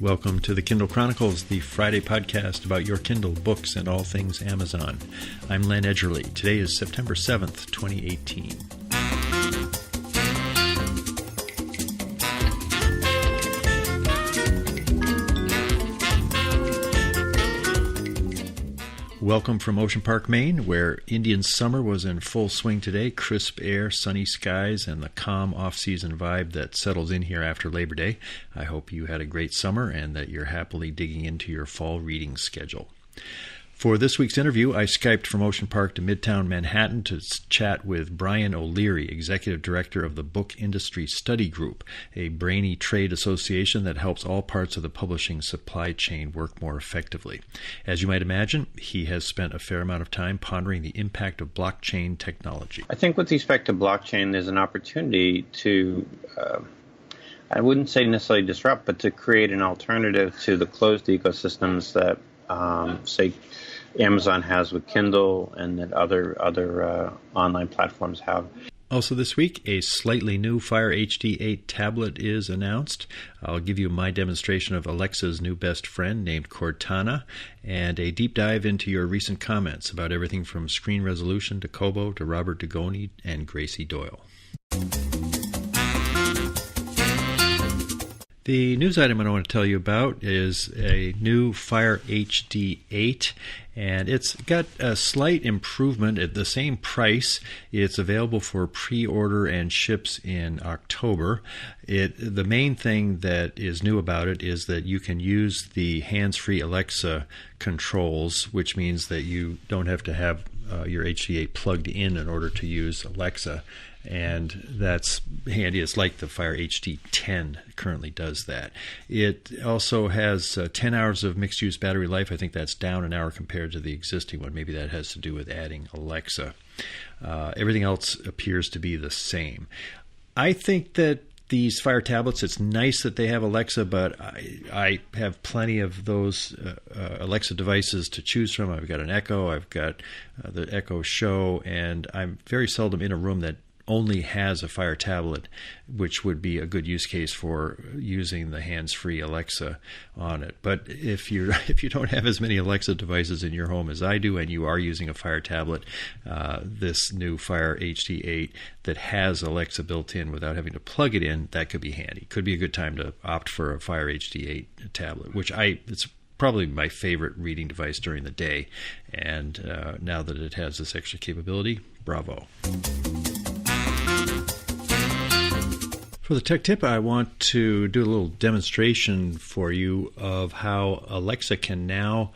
Welcome to the Kindle Chronicles, the Friday podcast about your Kindle, books, and all things Amazon. I'm Len Edgerly. Today is September 7th, 2018. Welcome from Ocean Park, Maine, where Indian summer was in full swing today. Crisp air, sunny skies, and the calm off-season vibe that settles in here after Labor Day. I hope you had a great summer and that you're happily digging into your fall reading schedule. For this week's interview, I Skyped from Ocean Park to Midtown Manhattan to chat with Brian O'Leary, Executive Director of the Book Industry Study Group, a brainy trade association that helps all parts of the publishing supply chain work more effectively. As you might imagine, he has spent a fair amount of time pondering the impact of blockchain technology. I think with respect to blockchain, there's an opportunity to, I wouldn't say necessarily disrupt, but to create an alternative to the closed ecosystems that, say, Amazon has with Kindle and that other online platforms have. Also this week, a slightly new Fire HD 8 tablet is announced. I'll give you my demonstration of Alexa's new best friend named Cortana, and a deep dive into your recent comments about everything from screen resolution to Kobo to Robert Dugoni and Gracie Doyle. The news item I want to tell you about is a new Fire HD 8, and it's got a slight improvement at the same price. It's available for pre-order and ships in October. The main thing that is new about it is that you can use the hands-free Alexa controls, which means that you don't have to have your HD8 plugged in order to use Alexa. And that's handy. It's like the Fire HD 10 currently does that. It also has 10 hours of mixed-use battery life. I think that's down an hour compared to the existing one. Maybe that has to do with adding Alexa. Everything else appears to be the same. I think that these Fire tablets, it's nice that they have Alexa, but I have plenty of those Alexa devices to choose from. I've got an Echo, I've got the Echo Show, and I'm very seldom in a room that only has a Fire tablet, which would be a good use case for using the hands-free Alexa on it. But if you don't have as many Alexa devices in your home as I do, and you are using a Fire tablet, this new Fire HD 8 that has Alexa built in without having to plug it in, that could be handy. Could be a good time to opt for a Fire HD 8 tablet, it's probably my favorite reading device during the day. And now that it has this extra capability, bravo. For the tech tip, I want to do a little demonstration for you of how Alexa can now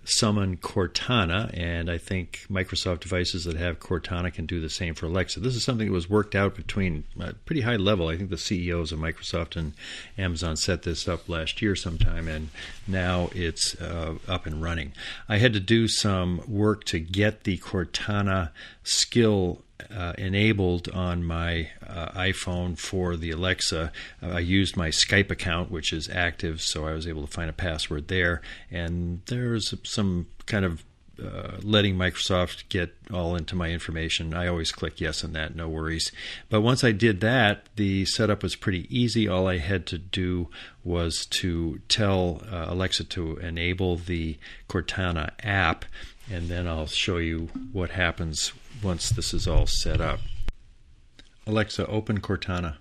summon Cortana, and I think Microsoft devices that have Cortana can do the same for Alexa. This is something that was worked out between a pretty high level. I think the CEOs of Microsoft and Amazon set this up last year sometime, and now it's up and running. I had to do some work to get the Cortana skill enabled on my iPhone for the Alexa. I used my Skype account, which is active, so I was able to find a password there. And there's some kind of letting Microsoft get all into my information. I always click yes on that, no worries. But once I did that, the setup was pretty easy. All I had to do was to tell Alexa to enable the Cortana app, and then I'll show you what happens once this is all set up. Alexa, open Cortana.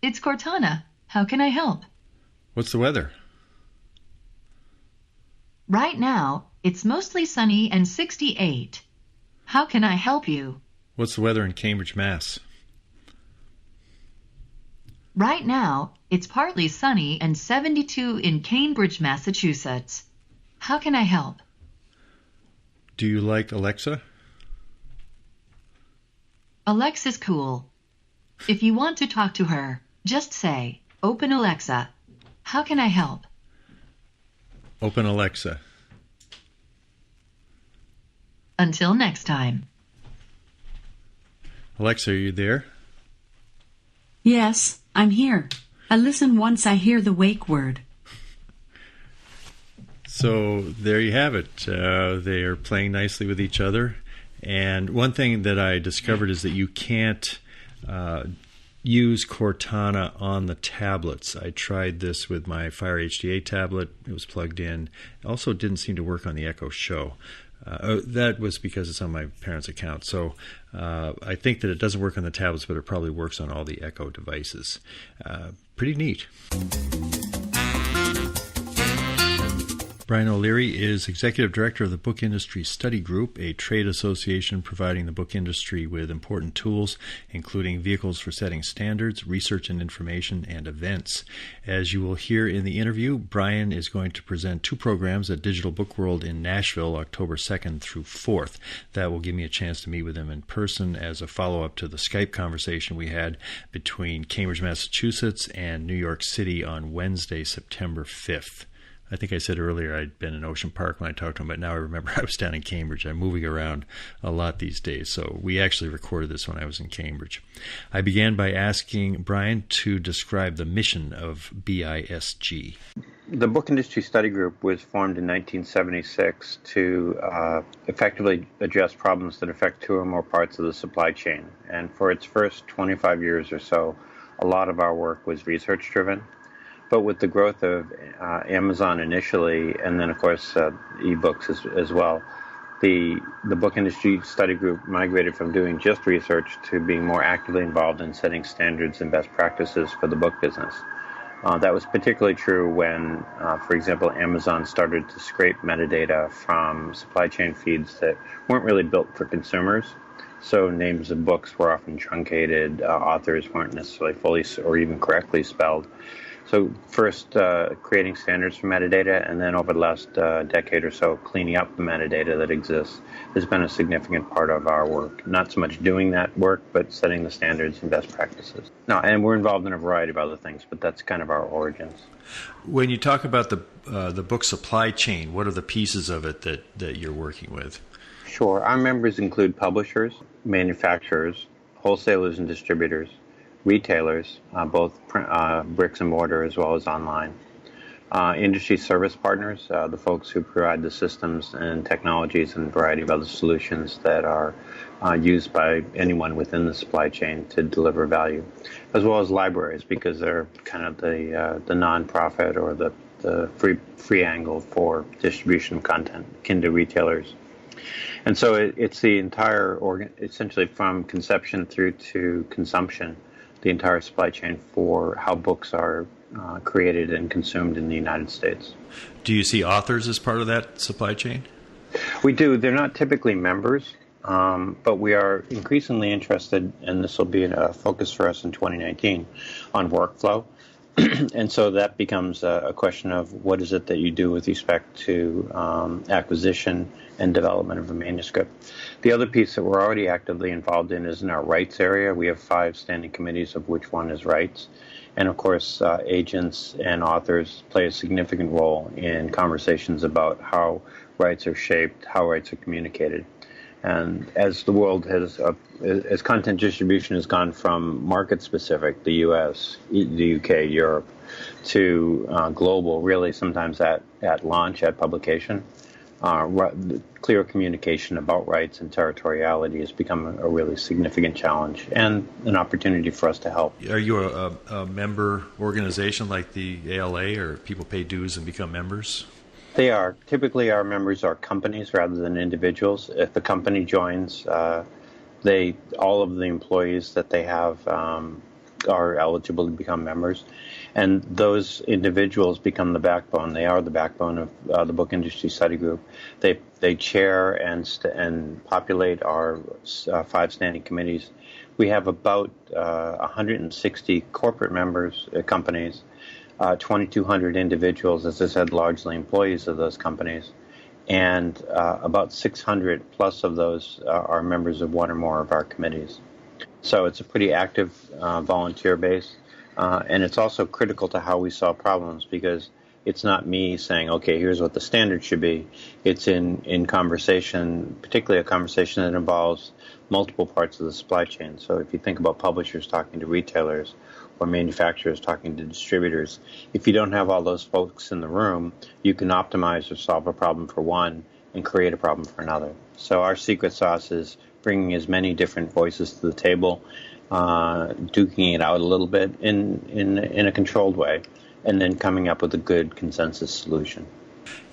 It's Cortana. How can I help? What's the weather? Right now, it's mostly sunny and 68. How can I help you? What's the weather in Cambridge, Mass? Right now, it's partly sunny and 72 in Cambridge, Massachusetts. How can I help? Do you like Alexa? Alexa's cool. If you want to talk to her, just say, "Open Alexa. How can I help?" Open Alexa. Until next time. Alexa, are you there? Yes, I'm here. I listen once I hear the wake word. So there you have it. They are playing nicely with each other. And one thing that I discovered is that you can't use Cortana on the tablets. I tried this with my Fire HDA tablet. It was plugged in. It also didn't seem to work on the Echo Show. That was because it's on my parents' account. So I think that it doesn't work on the tablets, but it probably works on all the Echo devices. Pretty neat. Brian O'Leary is Executive Director of the Book Industry Study Group, a trade association providing the book industry with important tools, including vehicles for setting standards, research and information, and events. As you will hear in the interview, Brian is going to present 2 programs at Digital Book World in Nashville, October 2nd through 4th. That will give me a chance to meet with him in person as a follow-up to the Skype conversation we had between Cambridge, Massachusetts and New York City on Wednesday, September 5th. I think I said earlier I'd been in Ocean Park when I talked to him, but now I remember I was down in Cambridge. I'm moving around a lot these days, so we actually recorded this when I was in Cambridge. I began by asking Brian to describe the mission of BISG. The Book Industry Study Group was formed in 1976 to effectively address problems that affect 2 or more parts of the supply chain. And for its first 25 years or so, a lot of our work was research-driven. But with the growth of Amazon initially, and then, of course, ebooks as well, the Book Industry Study Group migrated from doing just research to being more actively involved in setting standards and best practices for the book business. That was particularly true when, for example, Amazon started to scrape metadata from supply chain feeds that weren't really built for consumers. So names of books were often truncated, authors weren't necessarily fully or even correctly spelled. So first creating standards for metadata, and then over the last decade or so cleaning up the metadata that exists has been a significant part of our work. Not so much doing that work, but setting the standards and best practices. No, and we're involved in a variety of other things, but that's kind of our origins. When you talk about the book supply chain, what are the pieces of it that you're working with? Sure. Our members include publishers, manufacturers, wholesalers and distributors, retailers, both bricks and mortar as well as online, industry service partners, the folks who provide the systems and technologies and a variety of other solutions that are used by anyone within the supply chain to deliver value, as well as libraries, because they're kind of the nonprofit or the free angle for distribution of content, akin to retailers. And so it's the entire essentially from conception through to consumption, the entire supply chain for how books are created and consumed in the United States. Do you see authors as part of that supply chain? We do. They're not typically members, but we are increasingly interested, and this will be a focus for us in 2019, on workflow. And so that becomes a question of what is it that you do with respect to acquisition and development of a manuscript. The other piece that we're already actively involved in is in our rights area. We have 5 standing committees, of which one is rights. And of course, agents and authors play a significant role in conversations about how rights are shaped, how rights are communicated. And as the world has, as content distribution has gone from market-specific, the U.S., the UK, Europe, to global, really sometimes at launch, at publication, clear communication about rights and territoriality has become a really significant challenge and an opportunity for us to help. Are you a member organization like the ALA, or people pay dues and become members? They are. Typically, our members are companies rather than individuals. If the company joins, all of the employees that they have are eligible to become members, and those individuals become the backbone. They are the backbone of the Book Industry Study Group. They chair and populate our 5 standing committees. We have about 160 corporate members, companies. 2,200 individuals, as I said, largely employees of those companies, and about 600 plus of those are members of one or more of our committees. So it's a pretty active volunteer base, and it's also critical to how we solve problems, because it's not me saying, okay, here's what the standard should be. It's in conversation, particularly a conversation that involves multiple parts of the supply chain. So if you think about publishers talking to retailers, or manufacturers talking to distributors, if you don't have all those folks in the room, you can optimize or solve a problem for one and create a problem for another. So our secret sauce is bringing as many different voices to the table duking it out a little bit in a controlled way, and then coming up with a good consensus solution.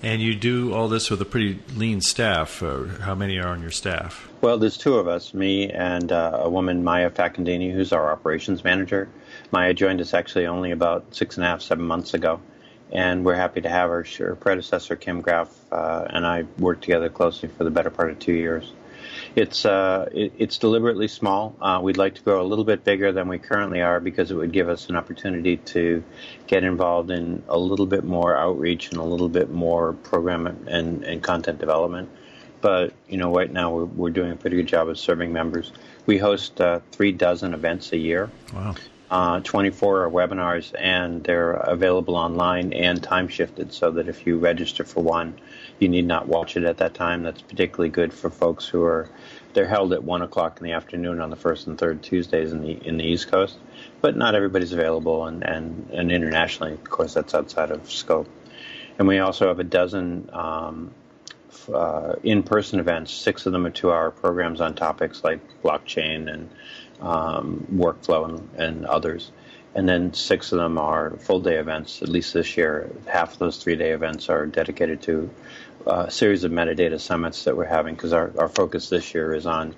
And you do all this with a pretty lean staff. How many are on your staff? Well, there's two of us, me and a woman, Maya Facandini, who's our operations manager. Maya joined us actually only about 6.5, 7 months ago, and we're happy to have her. Her predecessor, Kim Graff, and I worked together closely for the better part of 2 years. It's deliberately small. We'd like to grow a little bit bigger than we currently are because it would give us an opportunity to get involved in a little bit more outreach and a little bit more program and content development. But, right now we're doing a pretty good job of serving members. We host 36 events a year. Wow. 24 are webinars, and they're available online and time shifted, so that if you register for one, you need not watch it at that time. That's particularly good for folks they're held at 1 o'clock in the afternoon on the first and third Tuesdays in the East Coast, but not everybody's available, and internationally, of course, that's outside of scope. And we also have 12 in-person events. 6 of them are 2-hour programs on topics like blockchain and workflow and others. And then 6 of them are full-day events. At least this year, half of those 3-day events are dedicated to a series of metadata summits that we're having, because our focus this year is on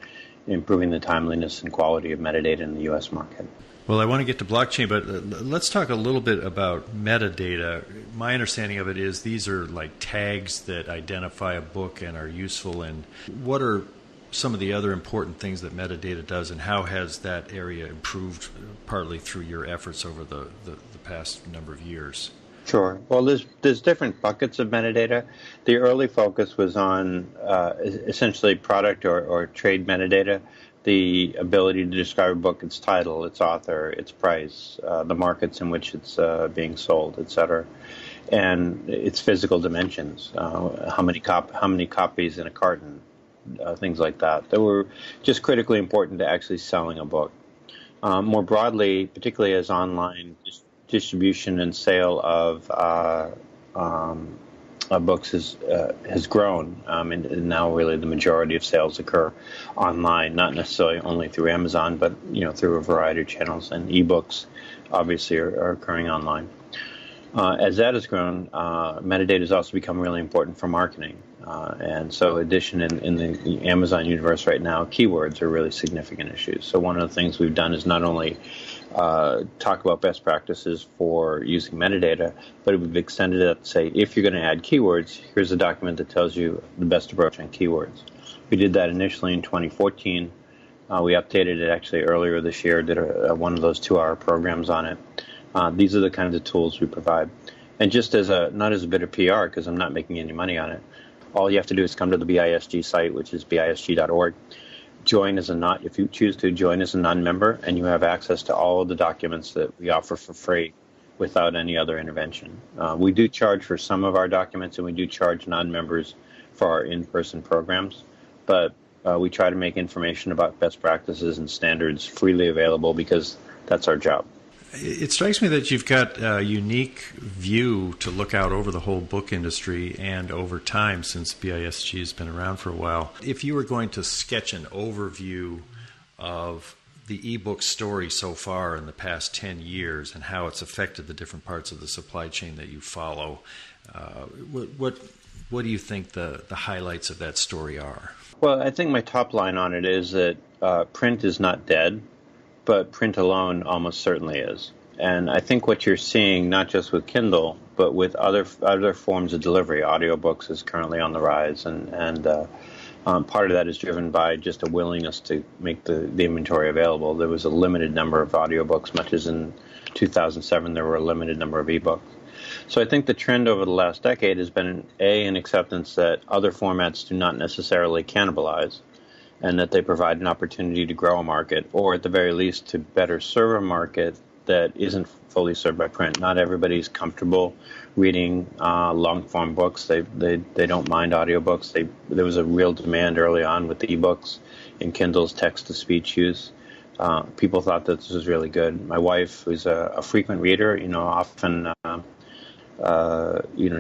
improving the timeliness and quality of metadata in the U.S. market. Well, I want to get to blockchain, but let's talk a little bit about metadata. My understanding of it is these are like tags that identify a book and are useful. And what are some of the other important things that metadata does, and how has that area improved partly through your efforts over the past number of years? Sure. Well, there's different buckets of metadata. The early focus was on essentially product or trade metadata, the ability to describe a book, its title, its author, its price, the markets in which it's being sold, etc., and its physical dimensions, how many copies in a carton, things like that. That were just critically important to actually selling a book. More broadly, particularly as online distribution and sale of books has grown, and now really the majority of sales occur online, not necessarily only through Amazon, but through a variety of channels, and ebooks obviously are occurring online. As that has grown, metadata has also become really important for marketing. And so addition in the Amazon universe right now, keywords are really significant issues. So one of the things we've done is not only talk about best practices for using metadata, but we've extended it to say, if you're going to add keywords, here's a document that tells you the best approach on keywords. We did that initially in 2014. We updated it actually earlier this year, did one of those 2-hour programs on it. These are the kinds of tools we provide. And just not as a bit of PR, because I'm not making any money on it, all you have to do is come to the BISG site, which is bisg.org. If you choose to join as a non-member, and you have access to all of the documents that we offer for free without any other intervention. We do charge for some of our documents, and we do charge non-members for our in-person programs, but we try to make information about best practices and standards freely available, because that's our job. It strikes me that you've got a unique view to look out over the whole book industry and over time, since BISG has been around for a while. If you were going to sketch an overview of the ebook story so far in the past 10 years and how it's affected the different parts of the supply chain that you follow, what do you think the highlights of that story are? Well, I think my top line on it is that print is not dead, but print alone almost certainly is. And I think what you're seeing, not just with Kindle, but with other forms of delivery, audiobooks is currently on the rise, and part of that is driven by just a willingness to make the inventory available. There was a limited number of audiobooks, much as in 2007 there were a limited number of ebooks. So I think the trend over the last decade has been, an acceptance that other formats do not necessarily cannibalize, and that they provide an opportunity to grow a market, or at the very least to better serve a market that isn't fully served by print. Not everybody's comfortable reading long-form books. They don't mind audiobooks. There was a real demand early on with the ebooks in Kindle's text-to-speech use. People thought that this was really good. My wife, who's a frequent reader, often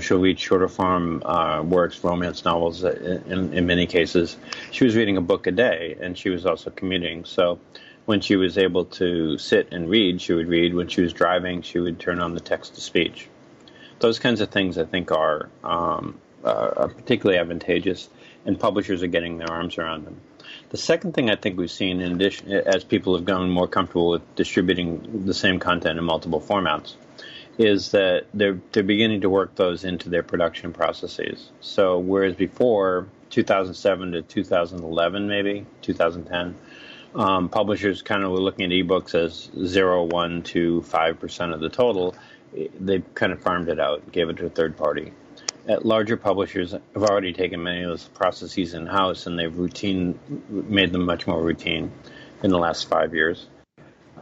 she'll read shorter form works, romance novels in many cases. She was reading a book a day, and she was also commuting. So When she was able to sit and read, she would read. When she was driving, she would turn on the text-to-speech. Those kinds of things, I think, are particularly advantageous, and publishers are getting their arms around them. The second thing I think we've seen, in addition, as people have gotten more comfortable with distributing the same content in multiple formats, is that they're beginning to work those into their production processes. So whereas before, 2007 to 2011, maybe 2010, publishers kind of were looking at ebooks as 0, 1 to 5% of the total. They kind of farmed it out, gave it to a third party. At larger publishers have already taken many of those processes in-house, and they've made them much more routine in the last 5 years.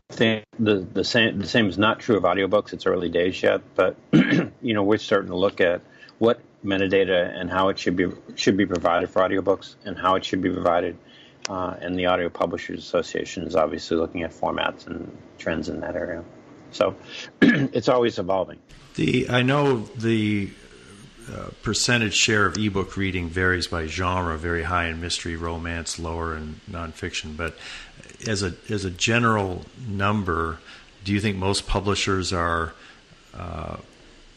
I think the same is not true of audiobooks. It's early days yet, but we're starting to look at what metadata and how it should be provided for audiobooks and how it should be provided. And the Audio Publishers Association is obviously looking at formats and trends in that area. So it's always evolving. I know the percentage share of ebook reading varies by genre, very high in mystery, romance, lower in nonfiction. But as a general number, do you think most publishers are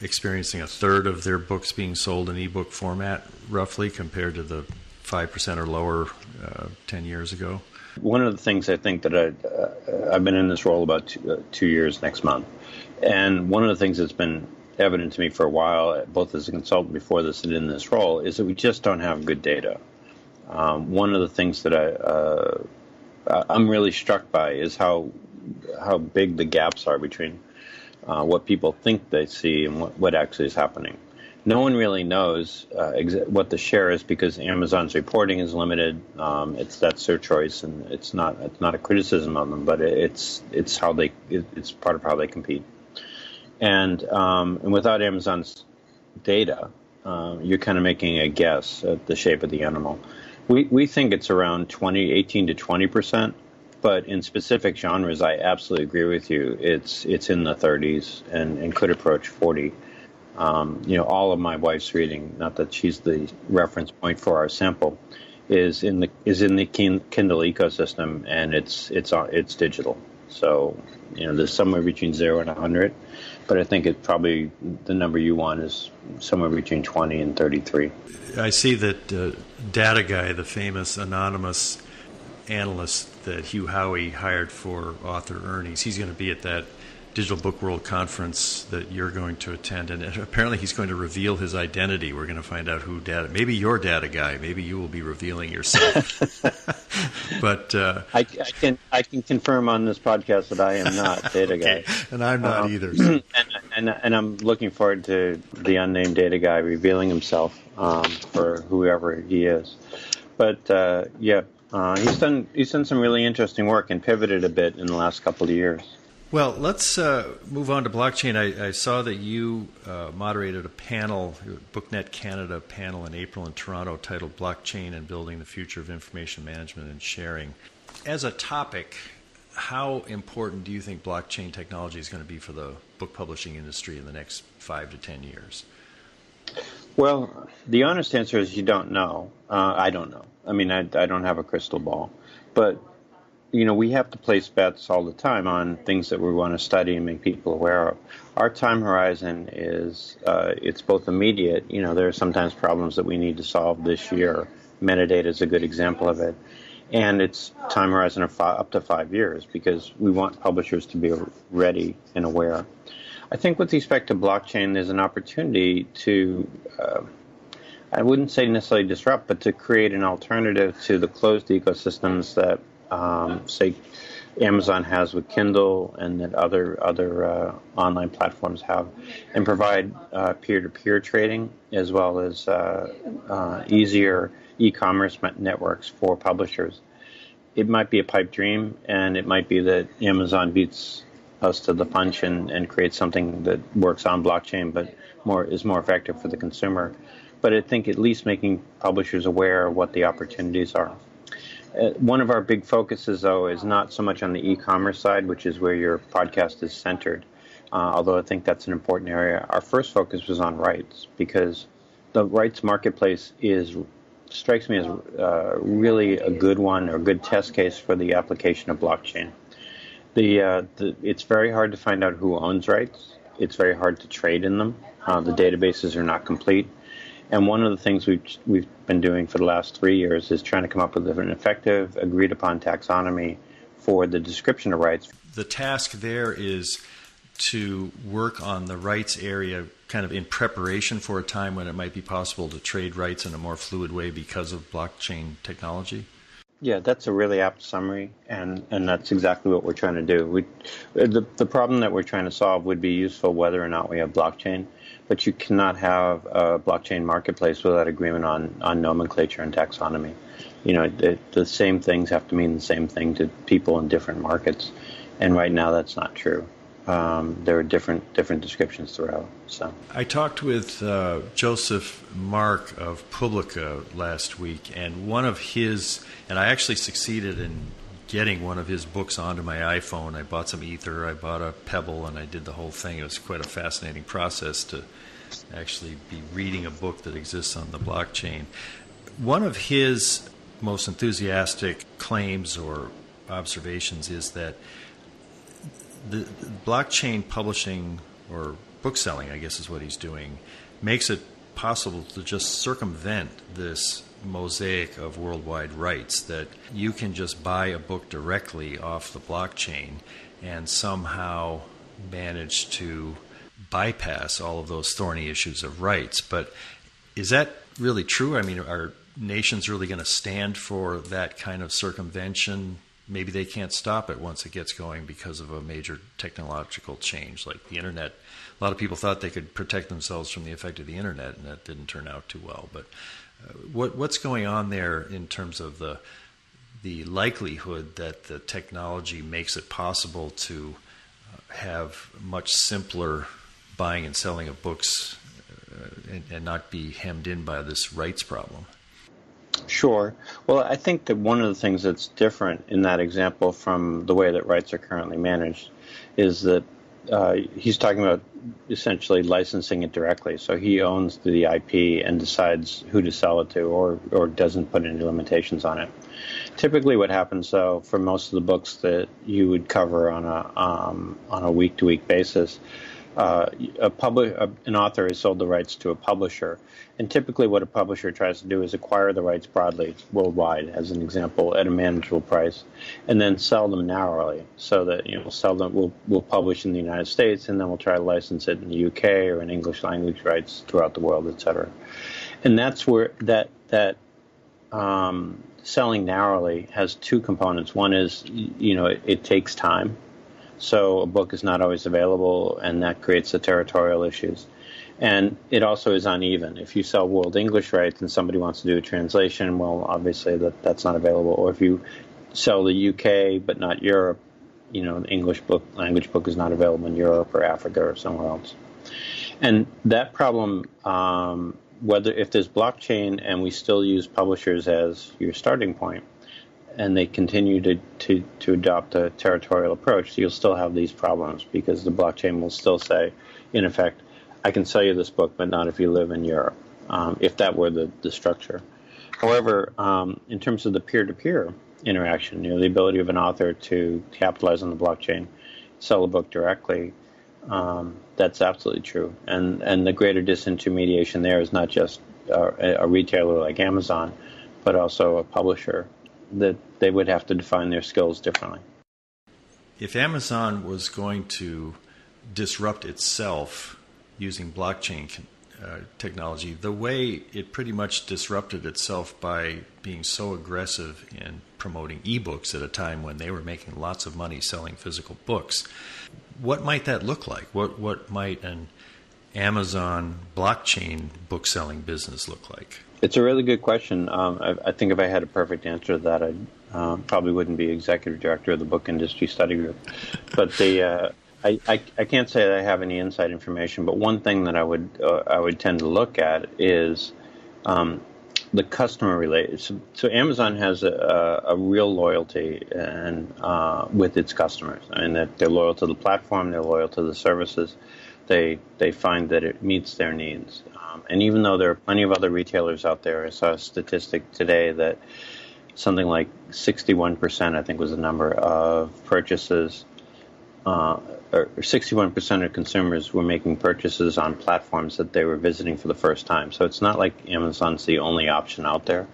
experiencing a third of their books being sold in ebook format, roughly, compared to the 5% or lower 10 years ago? One of the things I think that I've been in this role about 2 years next month, and one of the things that's been evident to me for a while, both as a consultant before this and in this role, is that we just don't have good data. One of the things that I'm really struck by is how big the gaps are between what people think they see and what actually is happening. No one really knows what the share is because Amazon's reporting is limited. That's their choice, and it's not a criticism of them, but it's part of how they compete. And without Amazon's data, you're kind of making a guess at the shape of the animal. We think it's around 18 to 20%, but in specific genres, I absolutely agree with you. It's in the 30s and could approach 40. All of my wife's reading, not that she's the reference point for our sample, is in the Kindle ecosystem, and it's digital. So there's somewhere between 0 and 100, but I think it's probably the number you want is somewhere between 20 and 33. I see that Data Guy, the famous anonymous analyst that Hugh Howey hired for author earnings, he's going to be at that Digital Book World conference that you're going to attend, and apparently he's going to reveal his identity. We're going to find out maybe you're Data Guy, maybe you will be revealing yourself. But I can confirm on this podcast that I am not Data Guy, and I'm not either. So. And I'm looking forward to the unnamed Data Guy revealing himself for whoever he is. But he's done some really interesting work and pivoted a bit in the last couple of years. Well, let's move on to blockchain. I saw that you moderated a panel, BookNet Canada panel in April in Toronto titled Blockchain and Building the Future of Information Management and Sharing. As a topic, how important do you think blockchain technology is going to be for the book publishing industry in the next 5 to 10 years? Well, the honest answer is you don't know. I don't know. I mean, I don't have a crystal ball. But we have to place bets all the time on things that we want to study and make people aware of. Our time horizon is, it's both immediate. There are sometimes problems that we need to solve this year. Metadata is a good example of it. And it's time horizon of up to 5 years because we want publishers to be ready and aware. I think with respect to blockchain, there's an opportunity to, I wouldn't say necessarily disrupt, but to create an alternative to the closed ecosystems that say Amazon has with Kindle and that other online platforms have, and provide peer-to-peer trading as well as easier e-commerce networks for publishers. It might be a pipe dream, and it might be that Amazon beats us to the punch and creates something that works on blockchain but is more effective for the consumer. But I think at least making publishers aware of what the opportunities are. One of our big focuses, though, is not so much on the e-commerce side, which is where your podcast is centered, although I think that's an important area. Our first focus was on rights, because the rights marketplace strikes me as really a good one or a good test case for the application of blockchain. It's very hard to find out who owns rights. It's very hard to trade in them. The databases are not complete. And one of the things we've been doing for the last 3 years is trying to come up with an effective, agreed-upon taxonomy for the description of rights. The task there is to work on the rights area kind of in preparation for a time when it might be possible to trade rights in a more fluid way because of blockchain technology? Yeah, that's a really apt summary, and that's exactly what we're trying to do. The problem that we're trying to solve would be useful whether or not we have blockchain, but you cannot have a blockchain marketplace without agreement on nomenclature and taxonomy. The same things have to mean the same thing to people in different markets, and right now that's not true. There are different descriptions throughout. So I talked with Joseph Mark of Publica last week, and I actually succeeded in getting one of his books onto my iPhone. I bought some Ether, I bought a Pebble, and I did the whole thing. It was quite a fascinating process to actually be reading a book that exists on the blockchain. One of his most enthusiastic claims or observations is that the blockchain publishing or bookselling, I guess is what he's doing, makes it possible to just circumvent this mosaic of worldwide rights, that you can just buy a book directly off the blockchain and somehow manage to bypass all of those thorny issues of rights. But is that really true? I mean, are nations really going to stand for that kind of circumvention? Maybe they can't stop it once it gets going because of a major technological change like the internet. A lot of people thought they could protect themselves from the effect of the internet, and that didn't turn out too well. But what's going on there in terms of the likelihood that the technology makes it possible to have much simpler buying and selling of books and not be hemmed in by this rights problem? Sure. Well, I think that one of the things that's different in that example from the way that rights are currently managed is that he's talking about essentially licensing it directly. So he owns the IP and decides who to sell it to, or doesn't put any limitations on it. Typically what happens, though, for most of the books that you would cover on a week-to-week basis, an author has sold the rights to a publisher, and typically what a publisher tries to do is acquire the rights broadly, worldwide, as an example, at a manageable price, and then sell them narrowly, so that we'll publish in the United States, and then we'll try to license it in the UK or in English language rights throughout the world, etc. And that's where that selling narrowly has two components. One is, it takes time. So a book is not always available, and that creates the territorial issues. And it also is uneven. If you sell world English rights and somebody wants to do a translation, well, obviously that's not available. Or if you sell the UK but not Europe, an English language book is not available in Europe or Africa or somewhere else. And that problem, if there's blockchain and we still use publishers as your starting point, and they continue to adopt a territorial approach, you'll still have these problems, because the blockchain will still say, in effect, I can sell you this book, but not if you live in Europe, if that were the structure. However, in terms of the peer-to-peer interaction, the ability of an author to capitalize on the blockchain, sell a book directly, that's absolutely true. And the greater disintermediation there is not just a retailer like Amazon, but also a publisher, that they would have to define their skills differently. If Amazon was going to disrupt itself using blockchain technology, the way it pretty much disrupted itself by being so aggressive in promoting ebooks at a time when they were making lots of money selling physical books, what might that look like? What might an Amazon blockchain book-selling business look like? It's a really good question. I think if I had a perfect answer to that, I probably wouldn't be executive director of the book industry study group. But I can't say that I have any inside information. But one thing that I would tend to look at is the customer related. So Amazon has a real loyalty and with its customers. I mean, that they're loyal to the platform, they're loyal to the services. They find that it meets their needs. And even though there are plenty of other retailers out there, I saw a statistic today that something like 61%, I think was the number, of purchases or 61% of consumers were making purchases on platforms that they were visiting for the first time. So it's not like Amazon's the only option out there,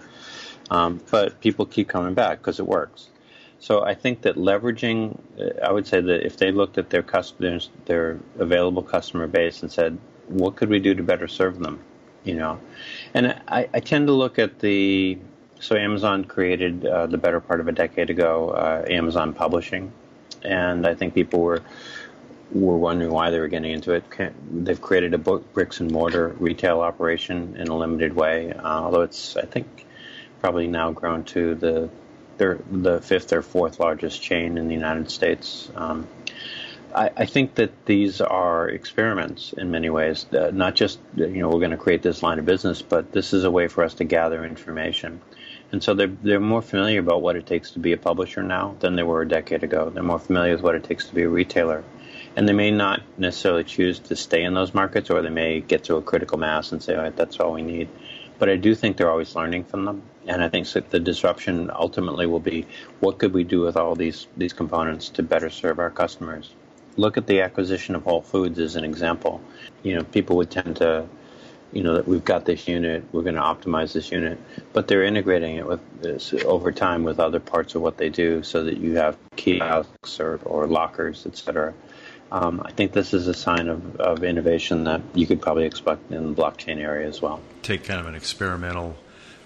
but people keep coming back because it works. So I think that leveraging, I would say that if they looked at their customers, their available customer base, and said, what could we do to better serve them, And I tend to look at so Amazon created the better part of a decade ago, Amazon Publishing, and I think people were wondering why they were getting into it. They've created a bricks and mortar retail operation in a limited way, although it's, I think, probably now grown to the fifth or fourth largest chain in the United States. I think that these are experiments in many ways, not just, we're going to create this line of business, but this is a way for us to gather information. And so they're more familiar about what it takes to be a publisher now than they were a decade ago. They're more familiar with what it takes to be a retailer. And they may not necessarily choose to stay in those markets, or they may get to a critical mass and say, all right, that's all we need. But I do think they're always learning from them. And I think the disruption ultimately will be, what could we do with all these components to better serve our customers? Look at the acquisition of Whole Foods as an example. People would tend to, that we've got this unit, we're going to optimize this unit, but they're integrating it with this over time with other parts of what they do, so that you have kiosks or lockers, etc. I think this is a sign of innovation that you could probably expect in the blockchain area as well. Take kind of an experimental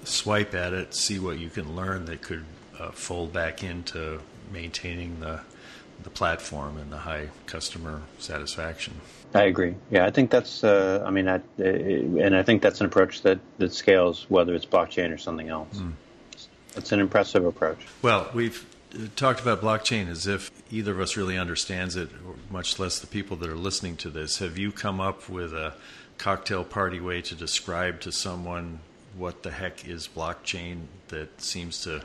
swipe at it, see what you can learn that could fold back into maintaining the platform and the high customer satisfaction. I agree. Yeah, I think that's. And I think that's an approach that scales, whether it's blockchain or something else. It's an impressive approach. Well, we've talked about blockchain as if either of us really understands it, or much less the people that are listening to this. Have you come up with a cocktail party way to describe to someone what the heck is blockchain that seems to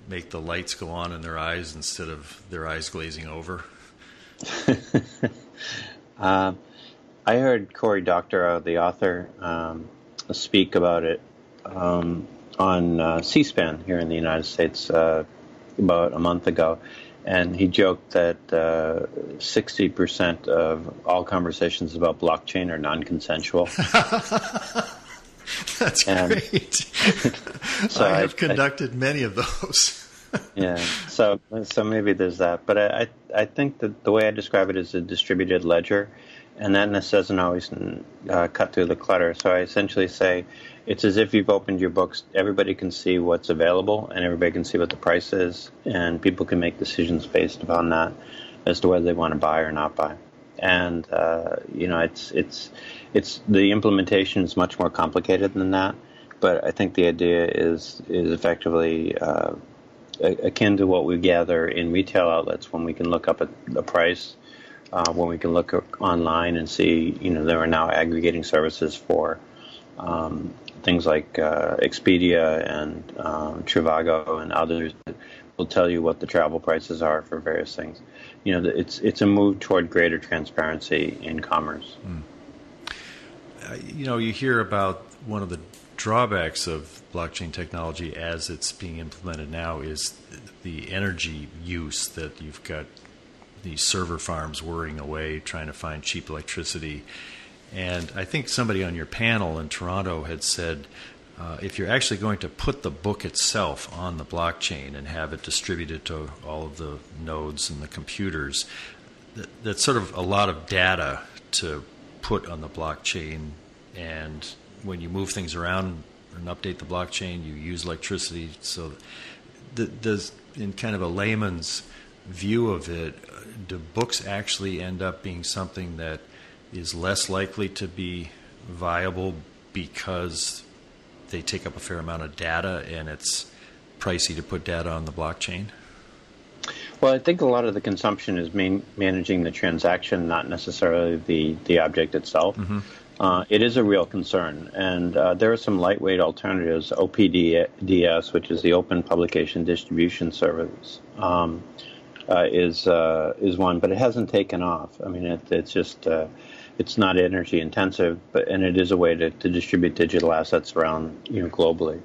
make the lights go on in their eyes instead of their eyes glazing over? I heard Cory Doctorow, the author, speak about it on C-SPAN here in the United States about a month ago. And he joked that 60% of all conversations about blockchain are non-consensual. That's great. So I have conducted many of those. Yeah, so maybe there's that. But I think that the way I describe it is a distributed ledger, and that doesn't always cut through the clutter. So I essentially say it's as if you've opened your books. Everybody can see what's available, and everybody can see what the price is, and people can make decisions based upon that as to whether they want to buy or not buy. And it's the implementation is much more complicated than that. But I think the idea is effectively akin to what we gather in retail outlets when we can look up at the price, when we can look online and see, there are now aggregating services for things like Expedia and Trivago and others that will tell you what the travel prices are for various things. It's a move toward greater transparency in commerce. You hear about one of the drawbacks of blockchain technology as it's being implemented now is the energy use, that you've got these server farms whirring away trying to find cheap electricity. And I think somebody on your panel in Toronto had said, if you're actually going to put the book itself on the blockchain and have it distributed to all of the nodes and the computers, that's sort of a lot of data to put on the blockchain. And when you move things around and update the blockchain, you use electricity. So does, in kind of a layman's view of it, do books actually end up being something that is less likely to be viable because they take up a fair amount of data and it's pricey to put data on the blockchain? Well, I think a lot of the consumption is managing the transaction, not necessarily the object itself. Mm-hmm. It is a real concern, and there are some lightweight alternatives. OPDS, which is the Open Publication Distribution Service, is one, but it hasn't taken off. I mean, it's just it's not energy intensive, and it is a way to distribute digital assets around globally.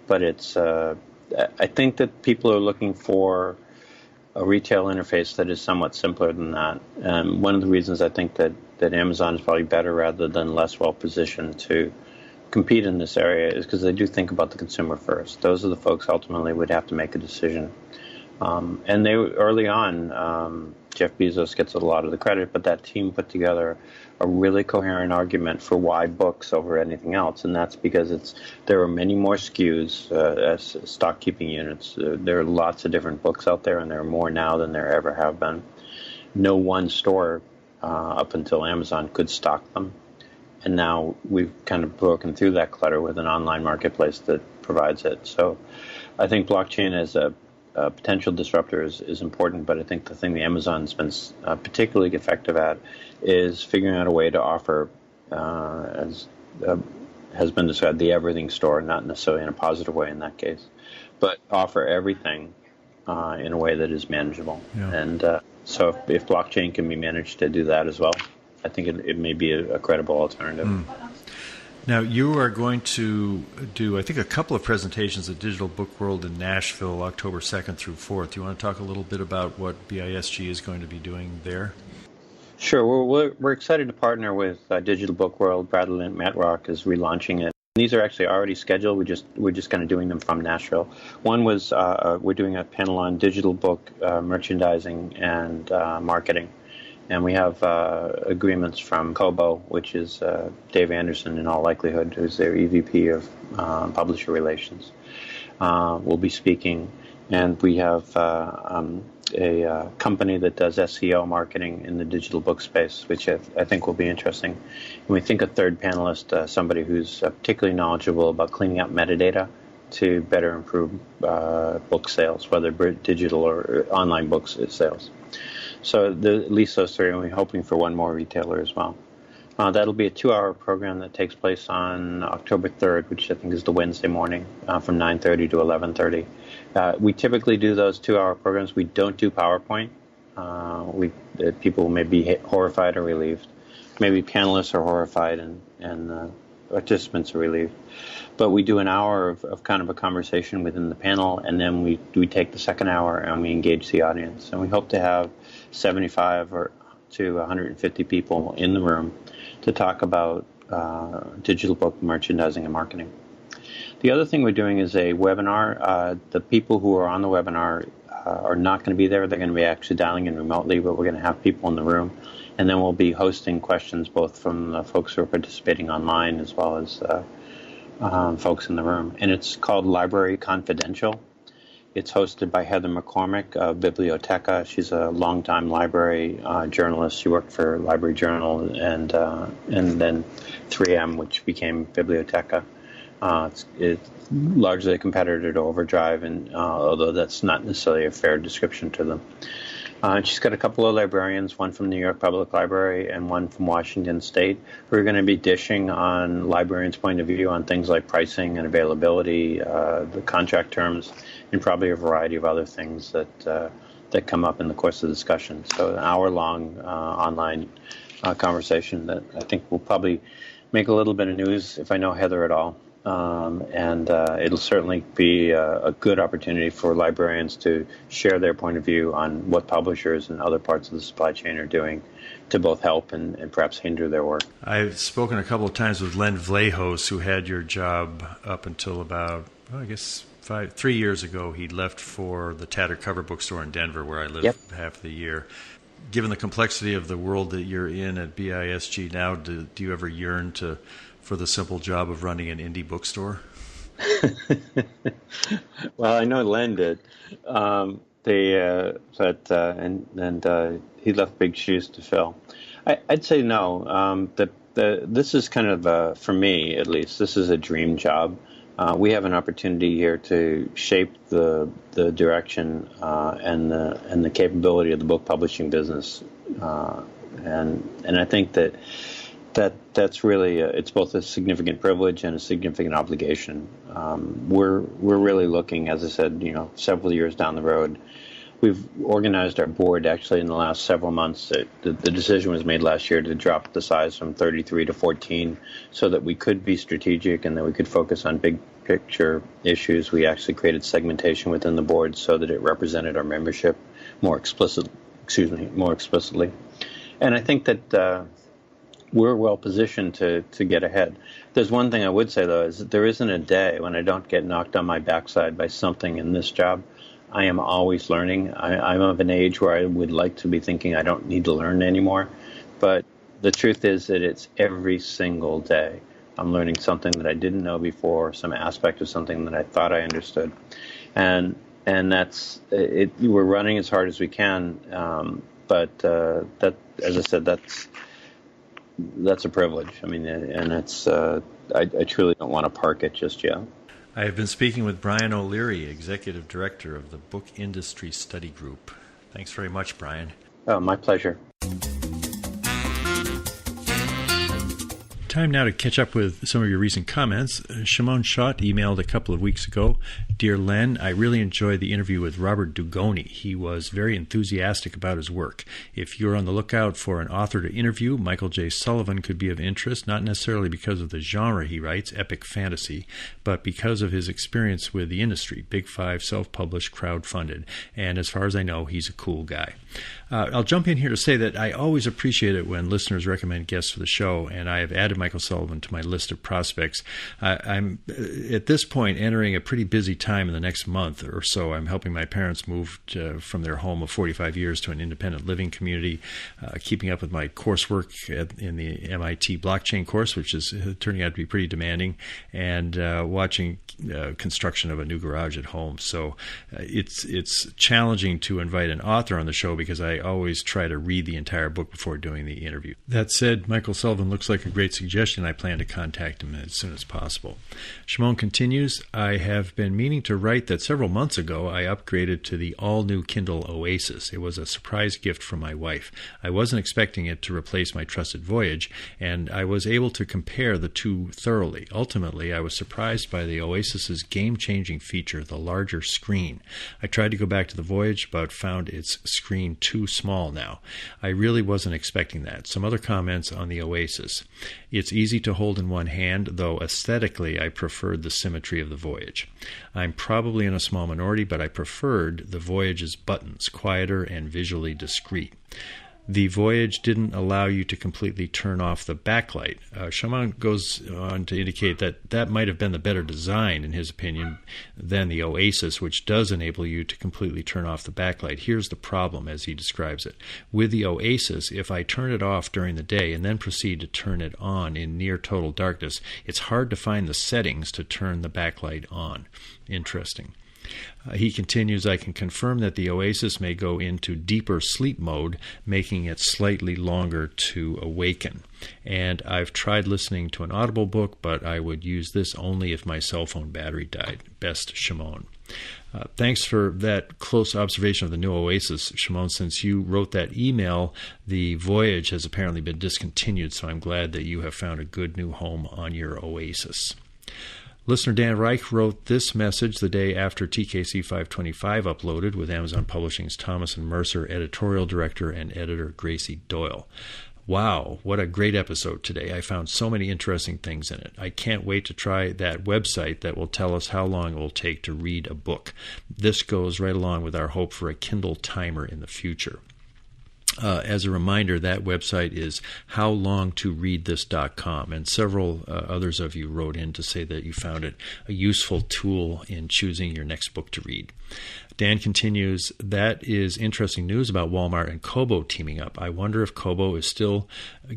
But it's I think that people are looking for a retail interface that is somewhat simpler than that. One of the reasons I think that Amazon is probably better rather than less well positioned to compete in this area is because they do think about the consumer first. Those are the folks ultimately would have to make a decision. And they early on, Jeff Bezos gets a lot of the credit, but that team put together a really coherent argument for why books over anything else, and that's because there are many more SKUs as stock keeping units. There are lots of different books out there, and there are more now than there ever have been. No one store up until Amazon could stock them, and now we've kind of broken through that clutter with an online marketplace that provides it. So I think blockchain as a potential disruptor is important, but I think the thing the Amazon's been particularly effective at is figuring out a way to offer, as has been described, the everything store, not necessarily in a positive way in that case, but offer everything in a way that is manageable. Yeah. And so if blockchain can be managed to do that as well, I think it may be a credible alternative. Mm. Now, you are going to do, I think, a couple of presentations at Digital Book World in Nashville, October 2nd through 4th. Do you want to talk a little bit about what BISG is going to be doing there? Sure. We're excited to partner with Digital Book World. Bradley and Matt Rock is relaunching it. These are actually already scheduled. We're just kind of doing them from Nashville. One was we're doing a panel on digital book merchandising and marketing. And we have agreements from Kobo, which is Dave Anderson, in all likelihood, who's their EVP of Publisher Relations, will be speaking. And we have a company that does SEO marketing in the digital book space, which I think will be interesting. And we think a third panelist, somebody who's particularly knowledgeable about cleaning up metadata to better improve book sales, whether digital or online book sales. So at least those three, and we're hoping for one more retailer as well. That'll be a 2-hour program that takes place on October 3rd, which I think is the Wednesday morning, from 9:30 to 11:30. We typically do those 2-hour programs. We don't do PowerPoint. People may be horrified or relieved. Maybe panelists are horrified and participants are relieved. But we do an hour of kind of a conversation within the panel, and then we take the second hour and we engage the audience. And we hope to have 75 to 150 people in the room to talk about digital book merchandising and marketing. The other thing we're doing is a webinar. The people who are on the webinar are not going to be there. They're going to be actually dialing in remotely, but we're going to have people in the room. And then we'll be hosting questions both from the folks who are participating online as well as folks in the room. And it's called Library Confidential. It's hosted by Heather McCormick of Biblioteca. She's a longtime library journalist. She worked for Library Journal and then 3M, which became Biblioteca. It's largely a competitor to Overdrive, and although that's not necessarily a fair description to them. She's got a couple of librarians, one from New York Public Library and one from Washington State, who are going to be dishing on librarians' point of view on things like pricing and availability, the contract terms, and probably a variety of other things that come up in the course of the discussion. So an hour-long online conversation that I think will probably make a little bit of news if I know Heather at all. And it'll certainly be a good opportunity for librarians to share their point of view on what publishers and other parts of the supply chain are doing to both help and perhaps hinder their work. I've spoken a couple of times with Len Vlahos, who had your job up until about, 3 years ago. He left for the Tattered cover bookstore in Denver, where I lived half the year. Given the complexity of the world that you're in at BISG now, do you ever yearn for the simple job of running an indie bookstore? Well, I know Len did. He left big shoes to fill. I'd say no. This is kind of, for me at least, this is a dream job. We have an opportunity here to shape the direction and the capability of the book publishing business, and I think that's really it's both a significant privilege and a significant obligation. We're really looking, as I said, several years down the road. We've organized our board actually in the last several months. The decision was made last year to drop the size from 33 to 14 so that we could be strategic and that we could focus on big picture issues. We actually created segmentation within the board so that it represented our membership more explicitly. And I think that we're well positioned to get ahead. There's one thing I would say, though, is that there isn't a day when I don't get knocked on my backside by something in this job. I am always learning. I'm of an age where I would like to be thinking I don't need to learn anymore. But the truth is that it's every single day I'm learning something that I didn't know before, some aspect of something that I thought I understood. And that's it. We're running as hard as we can, but that, as I said, that's a privilege. I mean, and it's I truly don't want to park it just yet. I have been speaking with Brian O'Leary, Executive Director of the Book Industry Study Group. Thanks very much, Brian. Oh, my pleasure. Time now to catch up with some of your recent comments. Shimon Schott emailed a couple of weeks ago, Dear Len, I really enjoyed the interview with Robert Dugoni. He was very enthusiastic about his work. If you're on the lookout for an author to interview, Michael J. Sullivan could be of interest, not necessarily because of the genre he writes, epic fantasy, but because of his experience with the industry, Big Five, self-published, crowd-funded. And as far as I know, he's a cool guy. I'll jump in here to say that I always appreciate it when listeners recommend guests for the show, and I have added Michael Sullivan to my list of prospects. I'm at this point entering a pretty busy time in the next month or so. I'm helping my parents move from their home of 45 years to an independent living community, keeping up with my coursework in the MIT blockchain course, which is turning out to be pretty demanding, and watching construction of a new garage at home. So it's challenging to invite an author on the show because I always try to read the entire book before doing the interview. That said, Michael Sullivan looks like a great suggestion. I plan to contact him as soon as possible. Shimon continues, I have been meaning to write that several months ago I upgraded to the all-new Kindle Oasis. It was a surprise gift from my wife. I wasn't expecting it to replace my trusted Voyage, and I was able to compare the two thoroughly. Ultimately, I was surprised by the Oasis's game-changing feature, the larger screen. I tried to go back to the Voyage, but found its screen too small now. I really wasn't expecting that. Some other comments on the Oasis. It's easy to hold in one hand, though aesthetically I preferred the symmetry of the Voyage. I'm probably in a small minority, but I preferred the Voyage's buttons, quieter and visually discreet. The Voyage didn't allow you to completely turn off the backlight. Shimon goes on to indicate that that might have been the better design, in his opinion, than the Oasis, which does enable you to completely turn off the backlight. Here's the problem, as he describes it. With the Oasis, if I turn it off during the day and then proceed to turn it on in near total darkness, it's hard to find the settings to turn the backlight on. Interesting. He continues, I can confirm that the Oasis may go into deeper sleep mode, making it slightly longer to awaken. And I've tried listening to an Audible book, but I would use this only if my cell phone battery died. Best, Shimon. Thanks for that close observation of the new Oasis, Shimon. Since you wrote that email, the Voyage has apparently been discontinued, so I'm glad that you have found a good new home on your Oasis. Listener Dan Reich wrote this message the day after TKC 525 uploaded with Amazon Publishing's Thomas and Mercer editorial director and editor Gracie Doyle. Wow, what a great episode today. I found so many interesting things in it. I can't wait to try that website that will tell us how long it will take to read a book. This goes right along with our hope for a Kindle timer in the future. As a reminder, that website is howlongtoreadthis.com, and several others of you wrote in to say that you found it a useful tool in choosing your next book to read. Dan continues, that is interesting news about Walmart and Kobo teaming up. I wonder if Kobo is still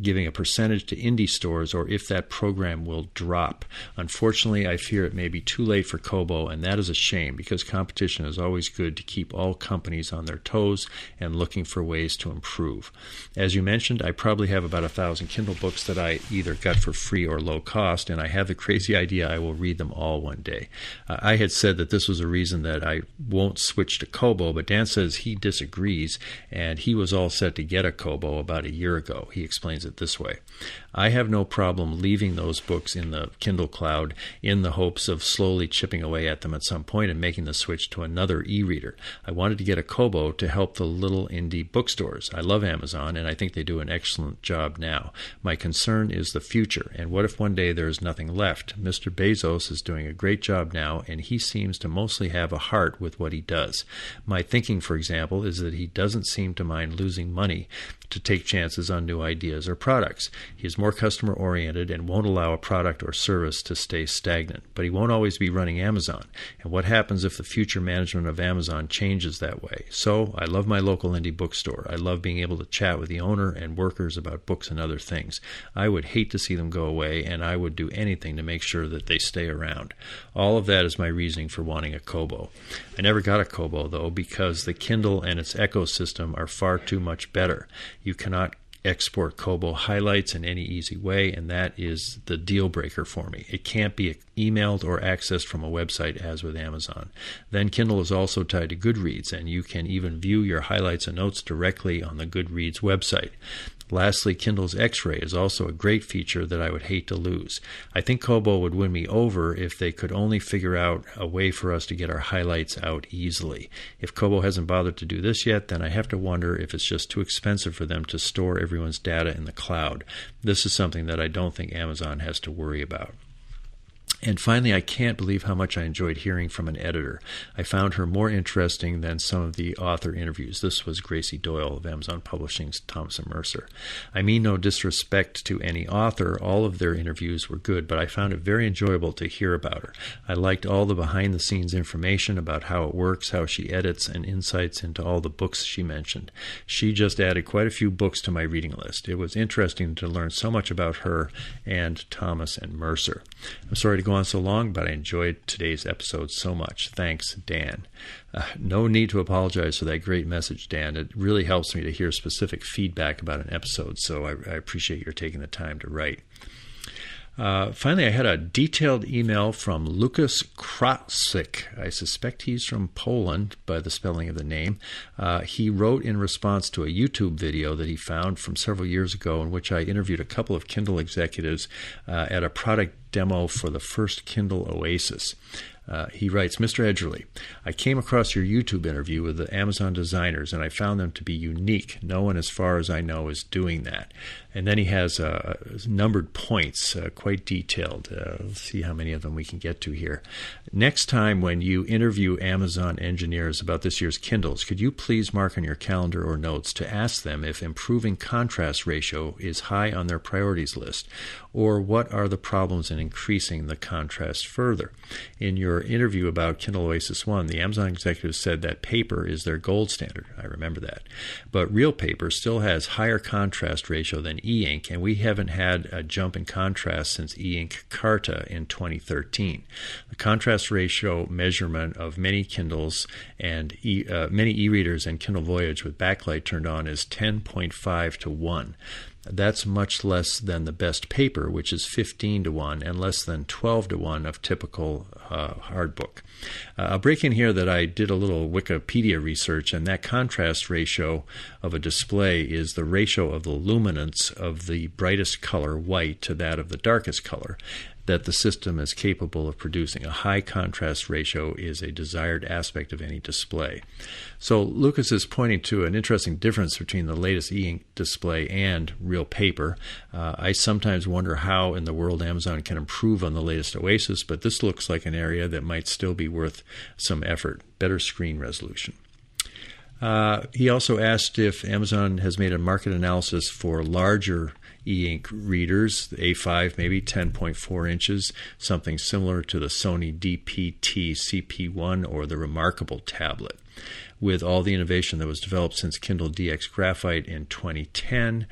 giving a percentage to indie stores or if that program will drop. Unfortunately, I fear it may be too late for Kobo, and that is a shame because competition is always good to keep all companies on their toes and looking for ways to improve. As you mentioned, I probably have about 1,000 Kindle books that I either got for free or low cost, and I have the crazy idea I will read them all one day. I had said that this was a reason that I won't switch to Kobo, but Dan says he disagrees, and he was all set to get a Kobo about a year ago. He explains it this way. I have no problem leaving those books in the Kindle cloud in the hopes of slowly chipping away at them at some point and making the switch to another e-reader. I wanted to get a Kobo to help the little indie bookstores. I love Amazon, and I think they do an excellent job now. My concern is the future, and what if one day there is nothing left? Mr. Bezos is doing a great job now, and he seems to mostly have a heart with what he does. My thinking, for example, is that he doesn't seem to mind losing money to take chances on new ideas or products. He is more customer-oriented and won't allow a product or service to stay stagnant. But he won't always be running Amazon. And what happens if the future management of Amazon changes that way? So, I love my local indie bookstore. I love being able to chat with the owner and workers about books and other things. I would hate to see them go away, and I would do anything to make sure that they stay around. All of that is my reasoning for wanting a Kobo. I never got a Kobo, though, because the Kindle and its ecosystem are far too much better. You cannot export Kobo highlights in any easy way, and that is the deal breaker for me. It can't be emailed or accessed from a website as with Amazon. Then Kindle is also tied to Goodreads, and you can even view your highlights and notes directly on the Goodreads website. Lastly, Kindle's X-Ray is also a great feature that I would hate to lose. I think Kobo would win me over if they could only figure out a way for us to get our highlights out easily. If Kobo hasn't bothered to do this yet, then I have to wonder if it's just too expensive for them to store everyone's data in the cloud. This is something that I don't think Amazon has to worry about. And finally, I can't believe how much I enjoyed hearing from an editor. I found her more interesting than some of the author interviews. This was Gracie Doyle of Amazon Publishing's Thomas & Mercer. I mean no disrespect to any author. All of their interviews were good, but I found it very enjoyable to hear about her. I liked all the behind-the-scenes information about how it works, how she edits, and insights into all the books she mentioned. She just added quite a few books to my reading list. It was interesting to learn so much about her and Thomas & Mercer. I'm sorry to go on so long, but I enjoyed today's episode so much. Thanks, Dan. No need to apologize for that great message, Dan. It really helps me to hear specific feedback about an episode, so I appreciate your taking the time to write. Finally, I had a detailed email from Lukas Krasik. I suspect he's from Poland by the spelling of the name. He wrote in response to a YouTube video that he found from several years ago in which I interviewed a couple of Kindle executives at a product demo for the first Kindle Oasis. He writes, Mr. Edgerly, I came across your YouTube interview with the Amazon designers, and I found them to be unique. No one, as far as I know, is doing that. And then he has numbered points, quite detailed. Let's see how many of them we can get to here. Next time when you interview Amazon engineers about this year's Kindles, could you please mark on your calendar or notes to ask them if improving contrast ratio is high on their priorities list, or what are the problems in increasing the contrast further? In your interview about Kindle Oasis 1, the Amazon executives said that paper is their gold standard. I remember that. But real paper still has higher contrast ratio than e-ink, and we haven't had a jump in contrast since e-ink Carta in 2013. The contrast ratio measurement of many Kindles and many e-readers and Kindle Voyage with backlight turned on is 10.5 to 1. That's much less than the best paper, which is 15 to 1, and less than 12 to 1 of typical hard book. I'll break in here that I did a little Wikipedia research, and that contrast ratio of a display is the ratio of the luminance of the brightest color, white, to that of the darkest color that the system is capable of producing. A high contrast ratio is a desired aspect of any display. So Lucas is pointing to an interesting difference between the latest e-ink display and real paper. I sometimes wonder how in the world Amazon can improve on the latest Oasis, but this looks like an area that might still be worth some effort. Better screen resolution. He also asked if Amazon has made a market analysis for larger e-ink readers, the A5 maybe 10.4 inches, something similar to the Sony DPT CP1 or the Remarkable tablet. With all the innovation that was developed since Kindle DX Graphite in 2010,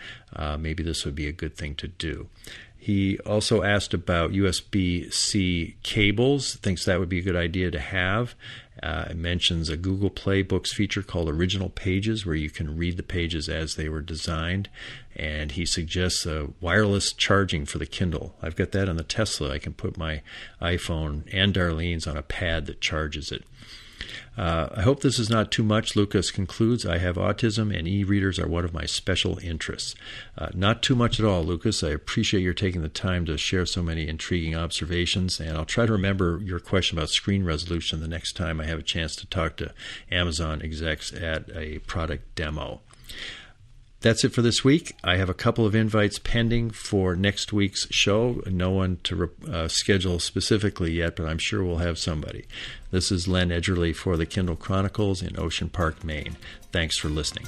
maybe this would be a good thing to do. He also asked about USB-C cables, thinks that would be a good idea to have. It mentions a Google Play Books feature called Original Pages, where you can read the pages as they were designed. And he suggests wireless charging for the Kindle. I've got that on the Tesla. I can put my iPhone and Darlene's on a pad that charges it. I hope this is not too much. Lucas concludes, I have autism and e-readers are one of my special interests. Not too much at all, Lucas. I appreciate your taking the time to share so many intriguing observations, and I'll try to remember your question about screen resolution the next time I have a chance to talk to Amazon execs at a product demo. That's it for this week. I have a couple of invites pending for next week's show. No one to schedule specifically yet, but I'm sure we'll have somebody. This is Len Edgerly for the Kindle Chronicles in Ocean Park, Maine. Thanks for listening.